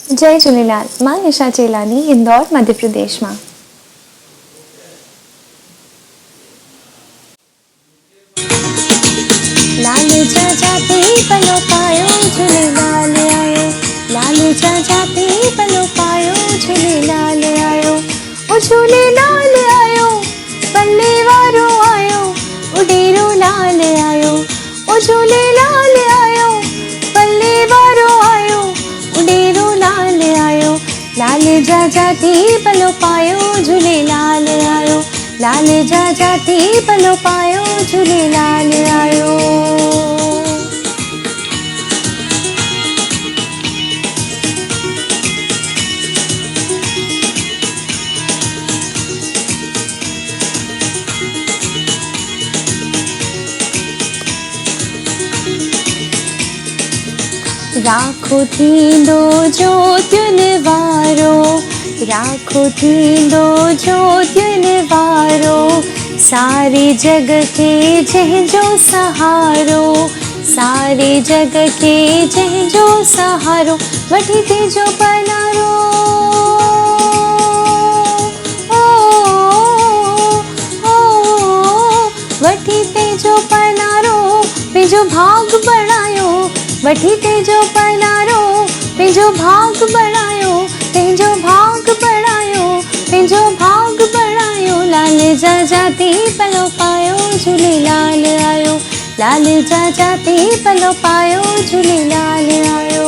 जय झूलेलाल। मां निशा चेलानी, इंदौर, मध्य प्रदेश मां। लाल जा जाते पलो पायो झूलेलाल आयो, लाल जा जाते पलो पायो झूलेलाल आयो, ओ झूलेलाल आयो, पल्ले वारो आयो, उडेरो लाल आयो, ओ झूलेलाल आयो, पल्ले वारो आयो, उडेरो लाल आयो, लाल जा जाते पलो पायो झूलेलाल आयो, लाल जा जाते पलो पायो झूलेलाल आयो। राखो थींदो ज्योतियुनि वारो, राखो थींदो ज्योतियुनि वारो, सारे जग के जंहिंजो सहारो, सारे जग के जंहिंजो सहारो, वठी तेजो पनारो, वठी तेजो पनारो, पंहिंजो भाग बणायो, वठी तेजो पनारो, पंहिंजो भाग बणायो, पंहिंजो भाग बणायो, पंहिंजो भाग बणायो, लाल जा जाते पलो पायो झूलेलाल आयो, लाल जा जाते पलो पायो झूलेलाल आयो।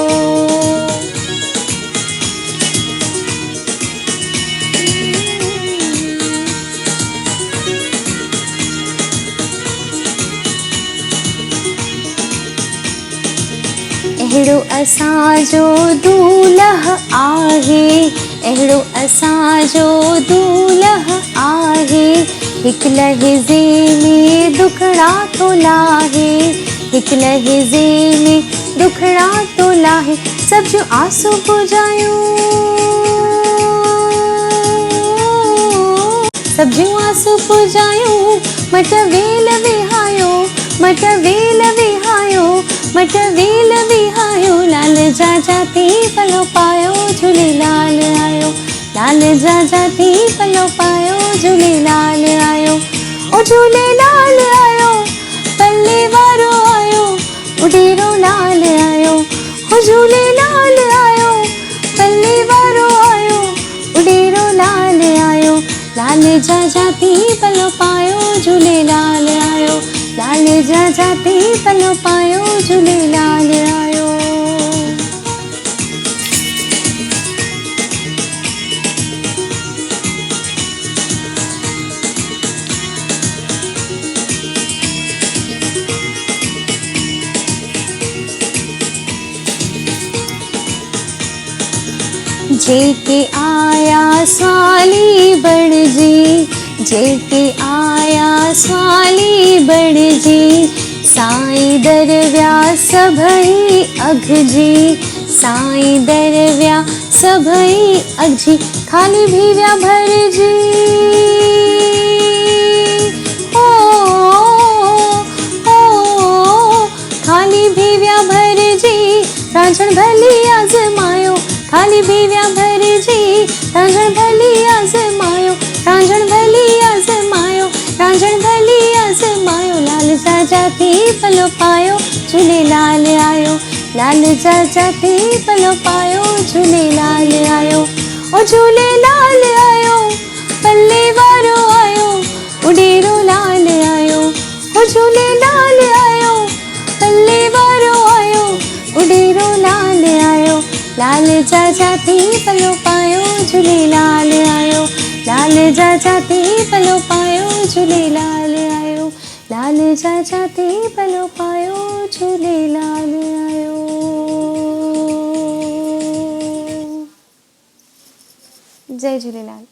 अहिड़ो असांजो दूल्हा आहे, अहिड़ो असांजो दूल्हा आहे, हिकु लहज़े में दुखड़ा थो लाहे, हिकु लहज़े में दुखड़ा थो लाहे, सब जूं आसूं पुॼायूं, सब जूं आसूं पुॼायूं, मट वेल विहायो, मट वेल विहायो, मट वेल विहायो, लाल जा जाते पलो पायो झूलेलाल आयो, लाल जा जाते पलो पायो झूलेलाल आयो, ओ झूलेलाल आयो, पल्ले वारो आयो, उडेरो लाल आयो, ओ झूलेलाल आयो, पल्ले वारो आयो, उडेरो लाल आयो, लाल जा जाते पलो पायो झूलेलाल आयो, लाल जा जाते पलो पायो झूलेलाल आयो। जेके आया स्वाली बणजी, जेके आया स्वाली बणजी, साईं दरव्या सभई अघजी, साईं दरव्या सभई अघजी, खाली भीव्या भरजी, खाली भीव्या भरजी, रांझण भली आज़मायो, खाली भीव्या भरजी, रांझण भली आज़मायो, रांझण भली आज़मायो, रांझण भली आज़मायो, लाल जा जाते पलो पायो झूलेलाल आयो, लाल जा जाते पलो पायो झूलेलाल आयो, ओ झूलेलाल आयो, पल्ले वारो आयो, उडेरो लाल आयो, ओ झूलेलाल आयो, पल्ले वारो आयो, उडेरो लाल आयो, लाल जा जाते पलो पायो झूलेलाल आयो, लाल जा जाते पलो पायो झूलेलाल आयो, लाल जा जाते पलो पायो झूलेलाल आयो। जय झूलेलाल।